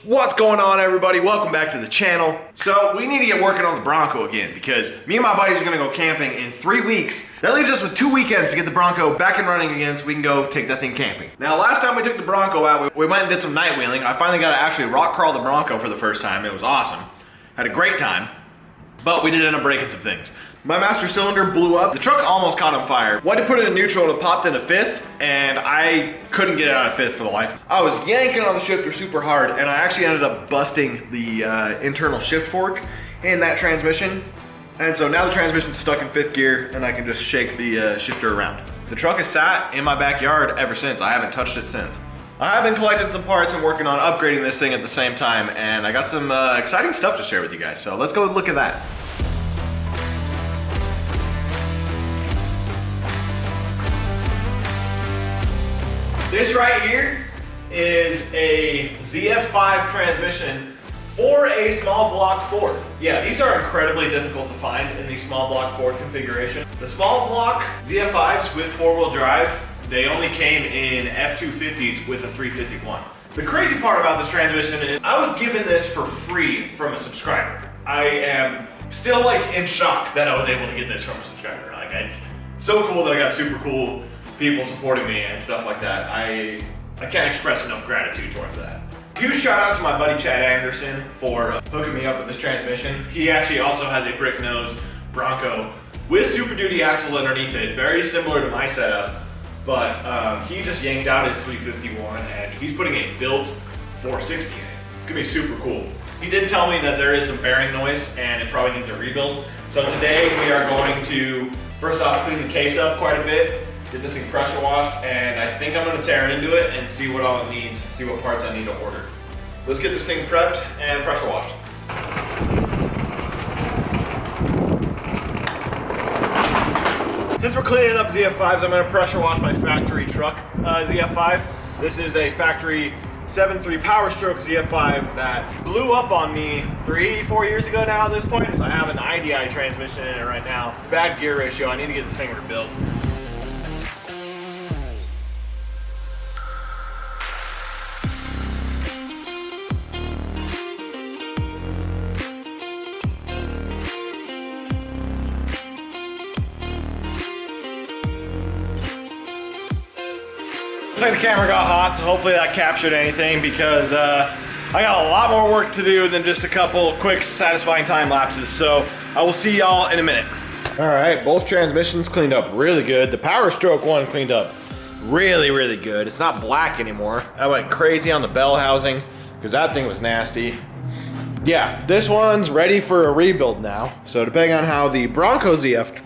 What's going on, everybody? Welcome back to the channel. So we need to get working on the Bronco again because me and my buddies are gonna go camping in 3 weeks. That leaves us with 2 weekends to get the Bronco back and running again so we can go take that thing camping. Now, last time we took the Bronco out, we went and did some night wheeling. I finally got to actually rock crawl the Bronco for the first time. It was awesome. Had a great time, but we did end up breaking some things. My master cylinder blew up. The truck almost caught on fire. Wanted to put it in neutral and it popped into fifth, and I couldn't get it out of fifth for the life. I was yanking on the shifter super hard, and I actually ended up busting the internal shift fork in that transmission. And so now the transmission's stuck in fifth gear, and I can just shake the shifter around. The truck has sat in my backyard ever since. I haven't touched it since. I have been collecting some parts and working on upgrading this thing at the same time, and I got some exciting stuff to share with you guys. So let's go look at that. This right here is a ZF5 transmission for a small block Ford. Yeah, these are incredibly difficult to find in the small block Ford configuration. The small block ZF5s with four-wheel drive, they only came in F250s with a 351. The crazy part about this transmission is I was given this for free from a subscriber. I am still like in shock that I was able to get this from a subscriber. Like, it's so cool that I got super cool people supporting me and stuff like that. I can't express enough gratitude towards that. Huge shout out to my buddy Chad Anderson for hooking me up with this transmission. He actually also has a brick nose Bronco with Super Duty axles underneath it, very similar to my setup, but he just yanked out his 351 and he's putting a built 460 in it. It's gonna be super cool. He did tell me that there is some bearing noise and it probably needs a rebuild. So today we are going to, first off, clean the case up quite a bit, get this thing pressure washed, and I think I'm gonna tear into it and see what all it needs, see what parts I need to order. Let's get this thing prepped and pressure washed. Since we're cleaning up ZF5s, I'm gonna pressure wash my factory truck ZF5. This is a factory 7.3 Power Stroke ZF5 that blew up on me 3-4 years ago now at this point. I have an IDI transmission in it right now. Bad gear ratio, I need to get this thing rebuilt. Looks like the camera got hot, so hopefully that captured anything because I got a lot more work to do than just a couple quick satisfying time lapses. So I will see y'all in a minute. All right, both transmissions cleaned up really good. The Power Stroke one cleaned up really, really good. It's not black anymore. I went crazy on the bell housing because that thing was nasty. Yeah, this one's ready for a rebuild now. So depending on how the Bronco ZF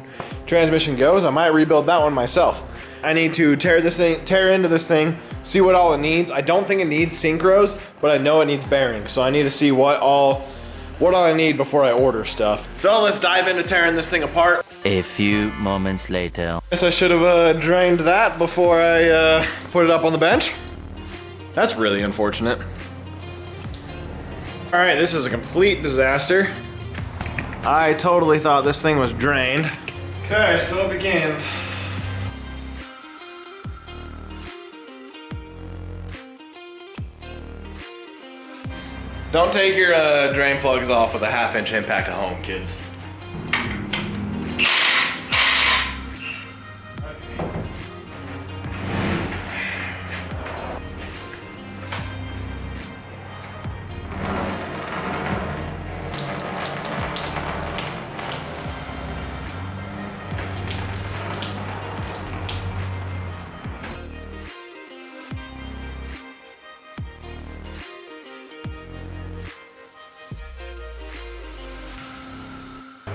transmission goes, I might rebuild that one myself. I need to tear into this thing, see what all it needs. I don't think it needs synchros, but I know it needs bearings. So I need to see what all I need before I order stuff. So let's dive into tearing this thing apart. A few moments later. Guess I should have drained that before I put it up on the bench. That's really unfortunate. All right, this is a complete disaster. I totally thought this thing was drained. Okay, so it begins. Don't take your drain plugs off with a 1/2-inch impact at home, kids.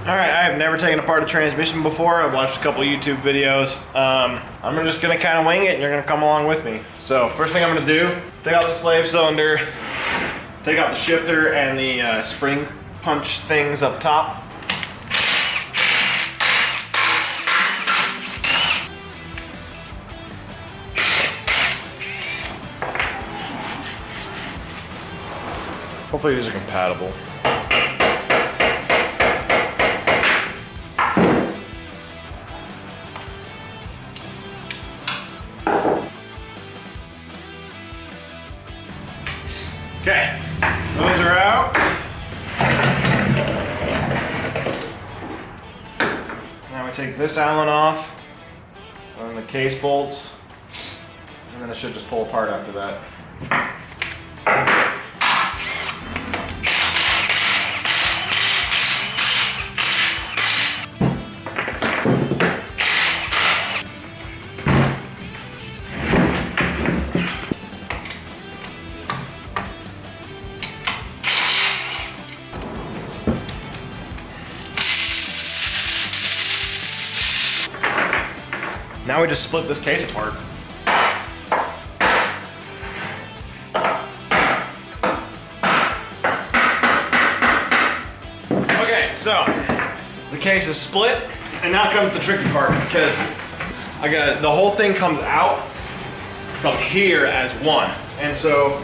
All right, I have never taken apart a transmission before. I've watched a couple YouTube videos. I'm just gonna kind of wing it and you're gonna come along with me. So first thing I'm gonna do, take out the slave cylinder, take out the shifter and the spring punch things up top. Hopefully these are compatible. Okay, take this Allen off, on the case bolts, and then it should just pull apart after that. Now we just split this case apart. Okay, so the case is split, and now comes the tricky part because the whole thing comes out from here as one. And so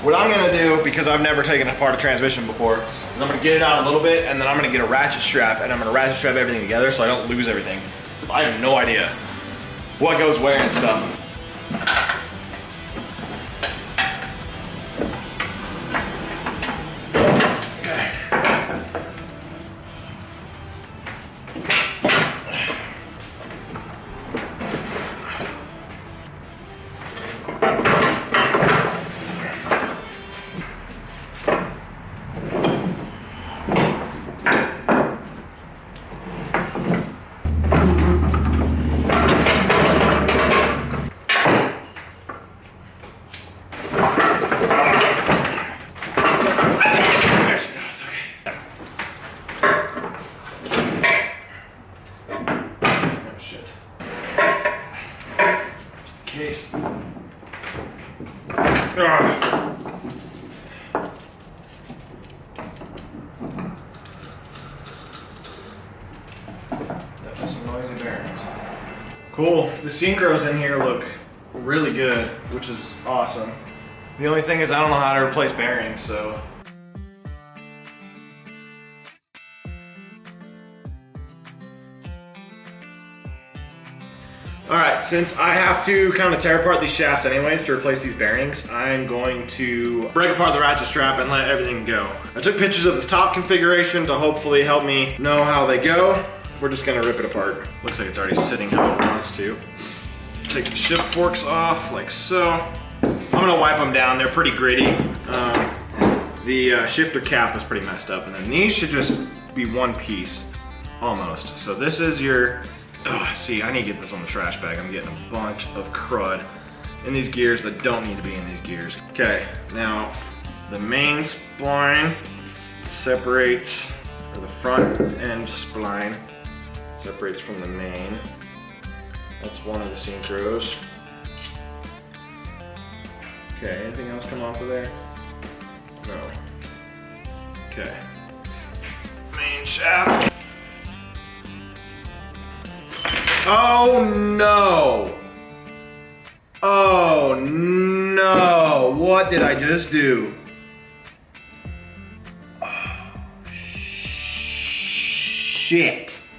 what I'm gonna do, because I've never taken apart a transmission before, is I'm gonna get it out a little bit, and then I'm gonna get a ratchet strap, and I'm gonna ratchet strap everything together so I don't lose everything. Because I have no idea what goes where and stuff. Okay. Case. Definitely some noisy bearings. Cool. The synchros in here look really good, which is awesome. The only thing is I don't know how to replace bearings, so. Alright, since I have to kind of tear apart these shafts anyways to replace these bearings, I'm going to break apart the ratchet strap and let everything go. I took pictures of this top configuration to hopefully help me know how they go. We're just gonna rip it apart. Looks like it's already sitting how it wants to. Take the shift forks off like so. I'm gonna wipe them down, they're pretty gritty. The shifter cap is pretty messed up, and then these should just be one piece, almost. So this is your, see, I need to get this on the trash bag. I'm getting a bunch of crud in these gears that don't need to be in these gears. Okay, now the main spline separates, or the front end spline separates from the main. That's one of the synchros. Okay, anything else come off of there? No. Okay. Main shaft. Oh no! Oh no! What did I just do? Oh, shit.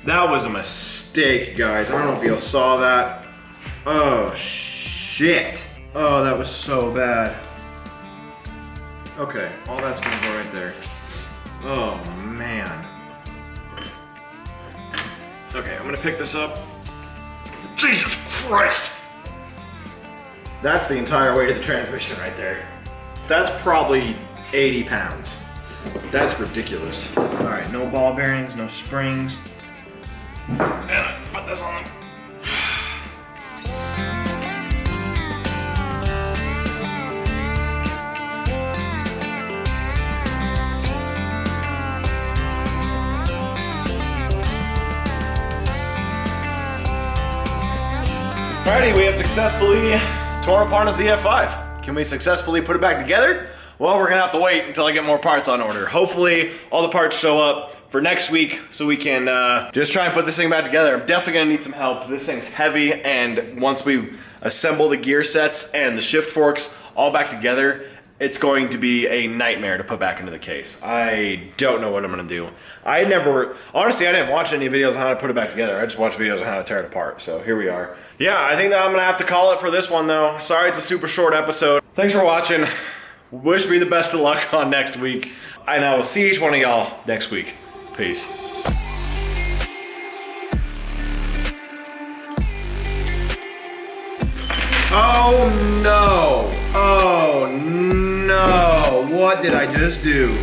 That was a mistake, guys. I don't know if you all saw that. Oh shit. Oh, that was so bad. Okay, all that's gonna go right there. Oh man. Okay, I'm gonna pick this up. Jesus Christ! That's the entire weight of the transmission right there. That's probably 80 pounds. That's ridiculous. All right, no ball bearings, no springs. And I put this on them. Alrighty, we have successfully torn apart a ZF5. Can we successfully put it back together? Well, we're gonna have to wait until I get more parts on order. Hopefully, all the parts show up for next week so we can just try and put this thing back together. I'm definitely gonna need some help. This thing's heavy, and once we assemble the gear sets and the shift forks all back together, it's going to be a nightmare to put back into the case. I don't know what I'm gonna do. Honestly, I didn't watch any videos on how to put it back together. I just watched videos on how to tear it apart, so here we are. Yeah, I think that I'm gonna have to call it for this one though. Sorry it's a super short episode. Thanks for watching. Wish me the best of luck on next week. And I will see each one of y'all next week. Peace. Oh no! Oh no! What did I just do?